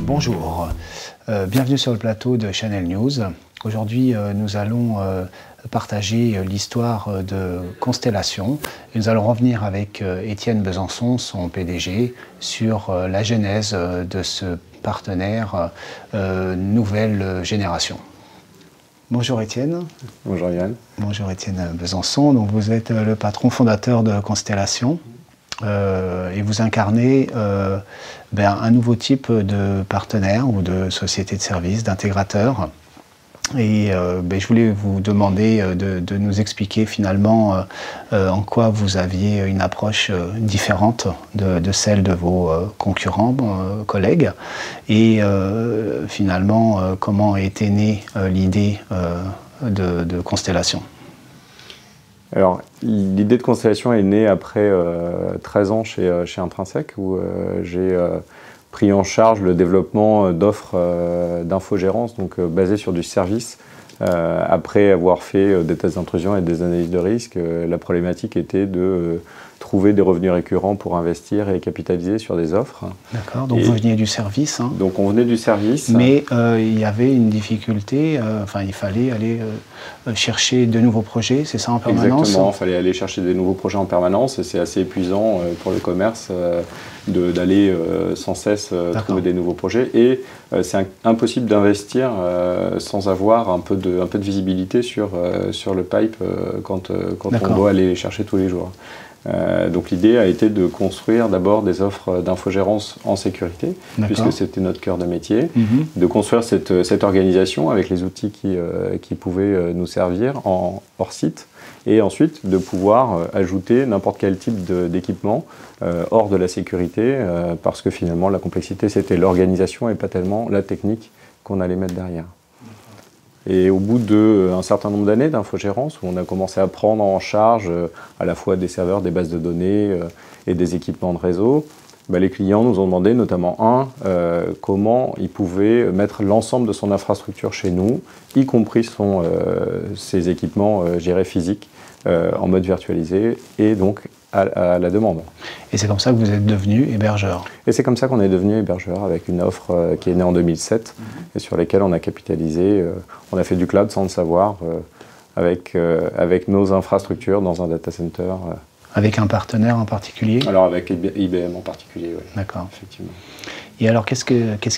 Bonjour, bienvenue sur le plateau de Channel News. Aujourd'hui, nous allons partager l'histoire de Constellation et nous allons revenir avec Étienne Besançon, son PDG, sur la genèse de ce partenaire nouvelle génération. Bonjour Étienne. Bonjour Yann. Bonjour Étienne Besançon. Donc vous êtes le patron fondateur de Constellation. Et vous incarnez un nouveau type de partenaire ou de société de services, d'intégrateur. Et je voulais vous demander de nous expliquer finalement en quoi vous aviez une approche différente de celle de vos concurrents, collègues, et finalement comment était née l'idée de Constellation. Alors, l'idée de Constellation est née après 13 ans chez Intrinsèque, où j'ai pris en charge le développement d'offres d'infogérance, donc basées sur du service. Après avoir fait des tests d'intrusion et des analyses de risque, la problématique était de trouver des revenus récurrents pour investir et capitaliser sur des offres. D'accord, donc vous veniez du service. Hein. Donc on venait du service. Mais il y avait une difficulté, il fallait aller chercher de nouveaux projets, c'est ça en permanence? Exactement, il fallait aller chercher des nouveaux projets en permanence et c'est assez épuisant pour le commerce d'aller sans cesse trouver des nouveaux projets. Et c'est impossible d'investir sans avoir un peu de visibilité sur le pipe quand on doit aller les chercher tous les jours. Donc l'idée a été de construire d'abord des offres d'infogérance en sécurité, puisque c'était notre cœur de métier, de construire cette organisation avec les outils qui pouvaient nous servir hors site, et ensuite de pouvoir ajouter n'importe quel type d'équipement hors de la sécurité, parce que finalement la complexité c'était l'organisation et pas tellement la technique qu'on allait mettre derrière. Et au bout d'un certain nombre d'années d'infogérance, où on a commencé à prendre en charge à la fois des serveurs, des bases de données et des équipements de réseau, les clients nous ont demandé notamment comment ils pouvaient mettre l'ensemble de son infrastructure chez nous, y compris ses équipements physiques, en mode virtualisé et donc à la demande. Et c'est comme ça que vous êtes devenu hébergeur. Et c'est comme ça qu'on est devenu hébergeur avec une offre qui est née en 2007 et sur laquelle on a capitalisé. On a fait du cloud sans le savoir avec nos infrastructures dans un data center. Avec un partenaire en particulier? Alors avec IBM en particulier, oui. D'accord. Effectivement. Et alors qu'est-ce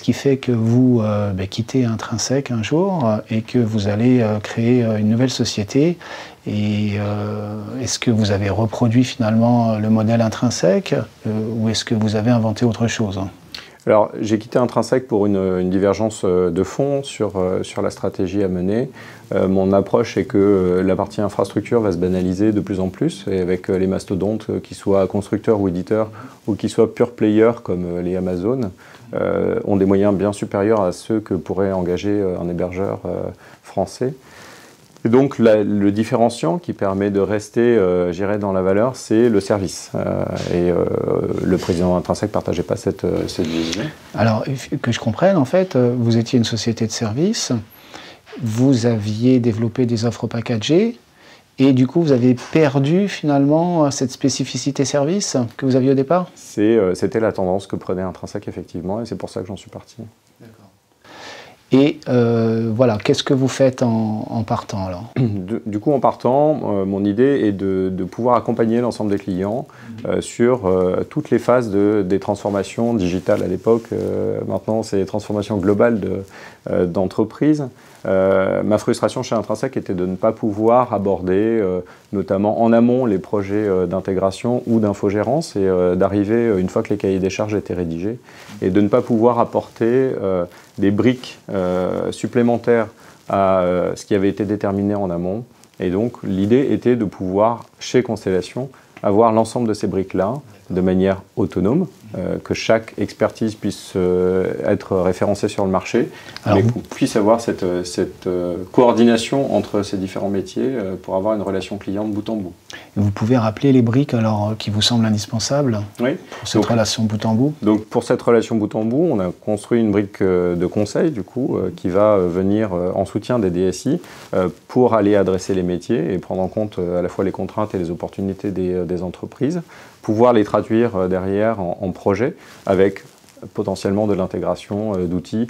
qui fait que vous quittez Intrinsèque un jour et que vous allez créer une nouvelle société? Et est-ce que vous avez reproduit finalement le modèle Intrinsèque ou est-ce que vous avez inventé autre chose? Alors, j'ai quitté Intrinsèque pour une divergence de fond sur la stratégie à mener. Mon approche est que la partie infrastructure va se banaliser de plus en plus, et avec les mastodontes, qu'ils soient constructeurs ou éditeurs, ou qu'ils soient pure players comme les Amazon, ont des moyens bien supérieurs à ceux que pourrait engager un hébergeur français. Et donc, le différenciant qui permet de rester, dans la valeur, c'est le service. Le président d'Intrinsèque ne partageait pas cette vision. Alors, que je comprenne, en fait, vous étiez une société de service, vous aviez développé des offres packagées, et du coup, vous avez perdu finalement cette spécificité service que vous aviez au départ? C'était la tendance que prenait Intrinsèque, effectivement, et c'est pour ça que j'en suis parti. D'accord. Et voilà, qu'est-ce que vous faites en partant alors? Du coup, en partant, mon idée est de pouvoir accompagner l'ensemble des clients sur toutes les phases des transformations digitales à l'époque. Maintenant, c'est les transformations globales d'entreprise. Ma frustration chez Intrinsèque était de ne pas pouvoir aborder, notamment en amont, les projets d'intégration ou d'infogérance et d'arriver, une fois que les cahiers des charges étaient rédigés, et de ne pas pouvoir apporter des briques supplémentaires à ce qui avait été déterminé en amont. Et donc, l'idée était de pouvoir, chez Constellation, avoir l'ensemble de ces briques-là de manière autonome, que chaque expertise puisse être référencée sur le marché, mais qu'on puisse avoir cette coordination entre ces différents métiers pour avoir une relation client de bout en bout. Et vous pouvez rappeler les briques alors qui vous semblent indispensables pour cette relation bout en bout? Donc pour cette relation bout en bout, on a construit une brique de conseil du coup qui va venir en soutien des DSI pour aller adresser les métiers et prendre en compte à la fois les contraintes et les opportunités des entreprises, pouvoir les traduire derrière en projet avec potentiellement de l'intégration d'outils,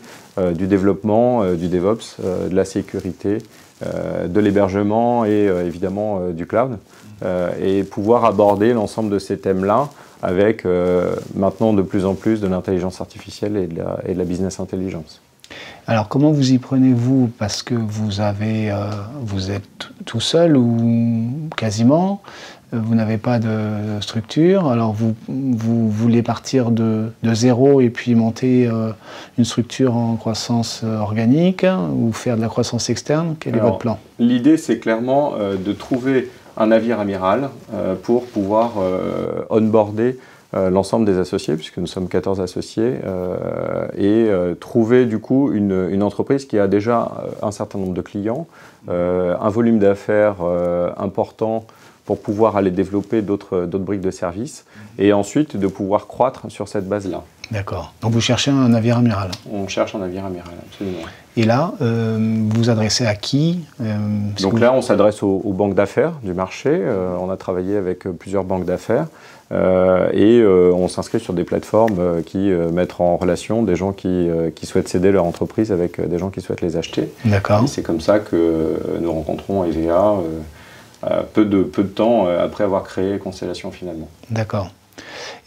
du développement, du DevOps, de la sécurité, de l'hébergement et évidemment du cloud, et pouvoir aborder l'ensemble de ces thèmes-là avec maintenant de plus en plus de l'intelligence artificielle et de la business intelligence. Alors comment vous y prenez-vous? Parce que vous êtes tout seul ou quasiment, vous n'avez pas de structure, alors vous voulez partir de zéro et puis monter une structure en croissance organique ou faire de la croissance externe? Quel est votre plan? L'idée, c'est clairement de trouver un navire amiral pour pouvoir onboarder l'ensemble des associés, puisque nous sommes 14 associés, et trouver du coup une entreprise qui a déjà un certain nombre de clients, un volume d'affaires important pour pouvoir aller développer d'autres briques de services, et ensuite de pouvoir croître sur cette base-là. D'accord. Donc vous cherchez un navire amiral? On cherche un navire amiral, absolument. Et là, vous vous adressez à qui? Donc là, on s'adresse aux banques d'affaires du marché. On a travaillé avec plusieurs banques d'affaires et on s'inscrit sur des plateformes qui mettent en relation des gens qui souhaitent céder leur entreprise avec des gens qui souhaitent les acheter. D'accord. Et c'est comme ça que nous rencontrons EVA peu de temps après avoir créé Constellation finalement. D'accord.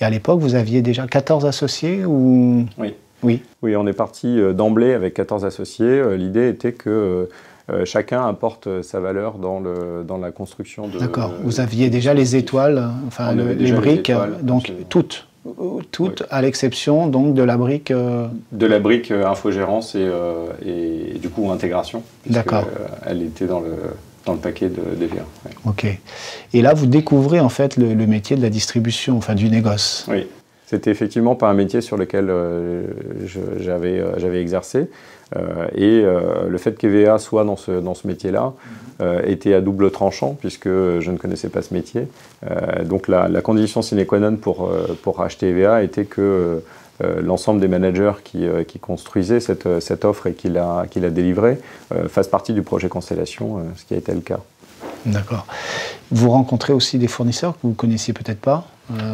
Et à l'époque, vous aviez déjà 14 associés ou... Oui. Oui. Oui, on est parti d'emblée avec 14 associés. L'idée était que chacun apporte sa valeur dans la construction de... D'accord. Vous aviez déjà les étoiles, enfin les briques, donc toutes à l'exception donc de la brique... De la brique infogérance et du coup intégration. D'accord. Elle était dans le paquet d'EVA. Ouais. Ok. Et là, vous découvrez en fait le métier de la distribution, enfin du négoce. Oui. C'était effectivement pas un métier sur lequel j'avais exercé. Et le fait qu'EVA soit dans ce métier-là était à double tranchant, puisque je ne connaissais pas ce métier. Donc la condition sine qua non pour acheter EVA était que l'ensemble des managers qui construisaient cette offre et qui l'a délivrée fassent partie du projet Constellation, ce qui a été le cas. D'accord. Vous rencontrez aussi des fournisseurs que vous ne connaissiez peut-être pas?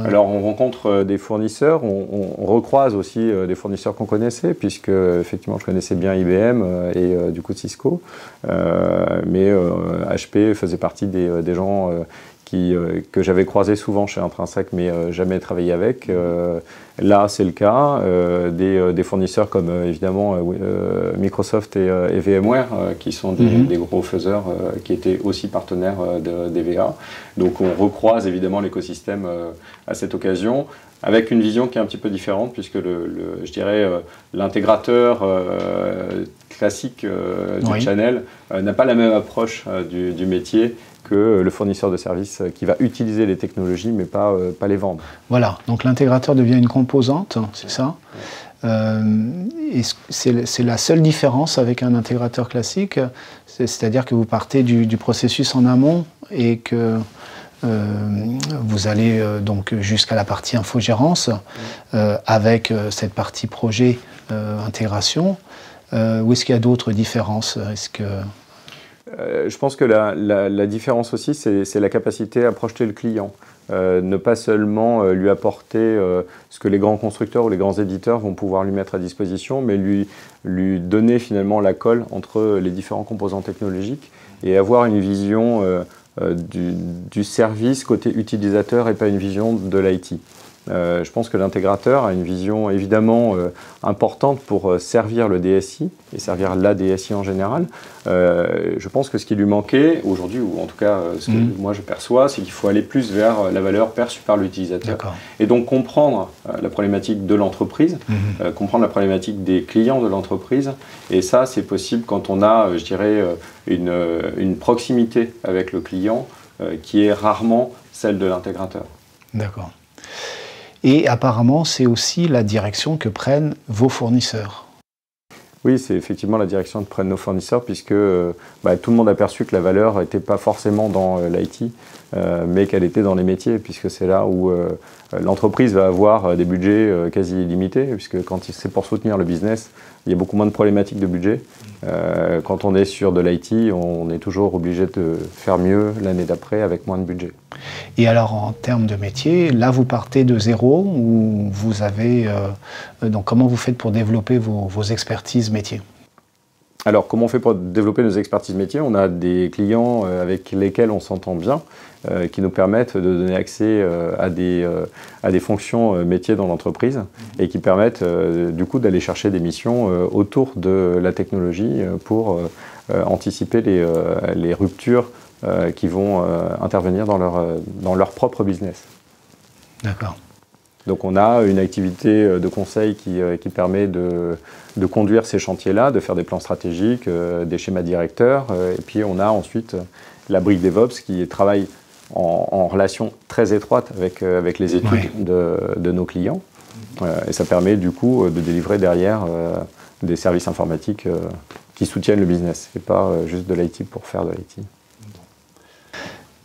Alors on rencontre des fournisseurs, on recroise aussi des fournisseurs qu'on connaissait, puisque effectivement je connaissais bien IBM et du coup Cisco, mais HP faisait partie des gens que j'avais croisés souvent chez Intrinsèque, mais jamais travaillé avec. Là, c'est le cas. Des fournisseurs comme évidemment Microsoft et VMware, qui sont des gros faiseurs, qui étaient aussi partenaires d'EVA. Donc on recroise évidemment l'écosystème à cette occasion, avec une vision qui est un petit peu différente, puisque je dirais l'intégrateur classique du channel n'a pas la même approche du métier que le fournisseur de services qui va utiliser les technologies mais pas les vendre. Voilà, donc l'intégrateur devient une composante, c'est ça. Et c'est la seule différence avec un intégrateur classique, c'est-à-dire que vous partez du processus en amont et que vous allez donc jusqu'à la partie infogérance avec cette partie projet intégration. Ou est-ce qu'il y a d'autres différences? Je pense que la différence aussi, c'est la capacité à projeter le client. Ne pas seulement lui apporter ce que les grands constructeurs ou les grands éditeurs vont pouvoir lui mettre à disposition, mais lui donner finalement la colle entre les différents composants technologiques et avoir une vision du service côté utilisateur et pas une vision de l'IT. Je pense que l'intégrateur a une vision évidemment importante pour servir le DSI et servir la DSI en général. Je pense que ce qui lui manquait aujourd'hui, ou en tout cas ce que moi je perçois, c'est qu'il faut aller plus vers la valeur perçue par l'utilisateur. Et donc comprendre la problématique de l'entreprise, comprendre la problématique des clients de l'entreprise. Et ça, c'est possible quand on a, je dirais, une proximité avec le client qui est rarement celle de l'intégrateur. D'accord. Et apparemment, c'est aussi la direction que prennent vos fournisseurs. Oui, c'est effectivement la direction que prennent nos fournisseurs, puisque tout le monde a perçu que la valeur n'était pas forcément dans l'IT, mais qu'elle était dans les métiers, puisque c'est là où l'entreprise va avoir des budgets quasi illimités, puisque quand c'est pour soutenir le business, il y a beaucoup moins de problématiques de budget. Quand on est sur de l'IT, on est toujours obligé de faire mieux l'année d'après avec moins de budget. Et alors en termes de métier, là vous partez de zéro ou vous avez... donc comment vous faites pour développer vos expertises métiers? Alors comment on fait pour développer nos expertises métiers? On a des clients avec lesquels on s'entend bien, qui nous permettent de donner accès à des fonctions métiers dans l'entreprise et qui permettent du coup d'aller chercher des missions autour de la technologie pour anticiper les ruptures qui vont intervenir dans leur propre business. D'accord. Donc on a une activité de conseil qui permet de conduire ces chantiers-là, de faire des plans stratégiques, des schémas directeurs, et puis on a ensuite la brique DevOps qui travaille en relation très étroite avec les études de nos clients. Et ça permet du coup de délivrer derrière des services informatiques qui soutiennent le business, et pas juste de l'IT pour faire de l'IT.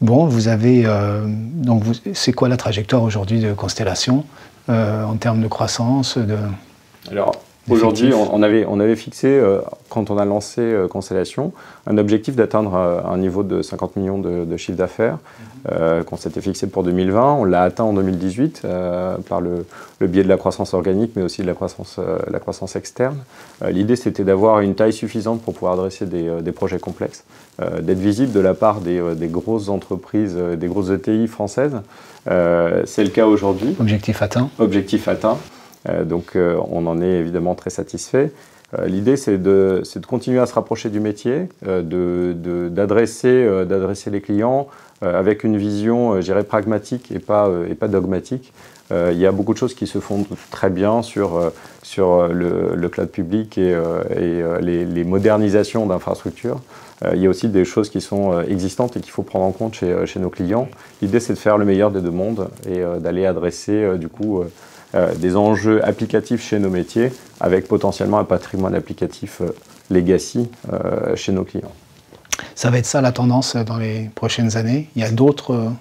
Bon, vous avez... c'est quoi la trajectoire aujourd'hui de Constellation en termes de croissance Alors, aujourd'hui, on avait fixé, quand on a lancé Constellation, un objectif d'atteindre un niveau de 50 millions de chiffre d'affaires qu'on s'était fixé pour 2020. On l'a atteint en 2018 par le biais de la croissance organique, mais aussi de la croissance externe. L'idée, c'était d'avoir une taille suffisante pour pouvoir adresser des projets complexes, d'être visible de la part des grosses entreprises, des grosses ETI françaises. C'est le cas aujourd'hui. Objectif atteint. Objectif atteint. Donc on en est évidemment très satisfait. L'idée, c'est de continuer à se rapprocher du métier, d'adresser les clients avec une vision, je dirais, pragmatique et pas dogmatique. Il y a beaucoup de choses qui se font très bien sur le cloud public et les modernisations d'infrastructures. Il y a aussi des choses qui sont existantes et qu'il faut prendre en compte chez nos clients. L'idée, c'est de faire le meilleur des deux mondes et d'aller adresser du coup des enjeux applicatifs chez nos métiers avec potentiellement un patrimoine applicatif legacy chez nos clients. Ça va être ça la tendance dans les prochaines années? Il y a d'autres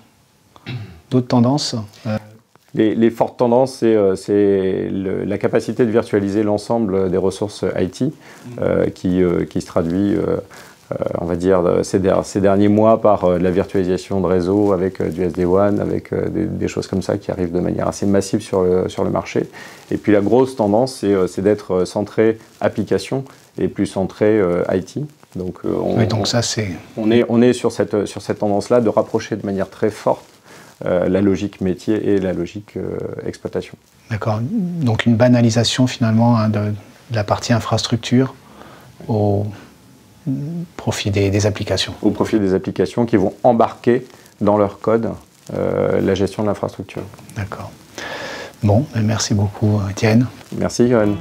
tendances? Les fortes tendances, c'est la capacité de virtualiser l'ensemble des ressources IT qui se traduit, on va dire, ces derniers mois par la virtualisation de réseaux avec du SD-WAN, avec des choses comme ça qui arrivent de manière assez massive sur le marché. Et puis la grosse tendance, c'est d'être centré application et plus centré IT. Donc, on est sur cette tendance-là de rapprocher de manière très forte la logique métier et la logique exploitation. D'accord. Donc une banalisation finalement de la partie infrastructure au profit des applications. Au profit des applications qui vont embarquer dans leur code la gestion de l'infrastructure. D'accord. Bon, merci beaucoup Étienne. Merci Johan.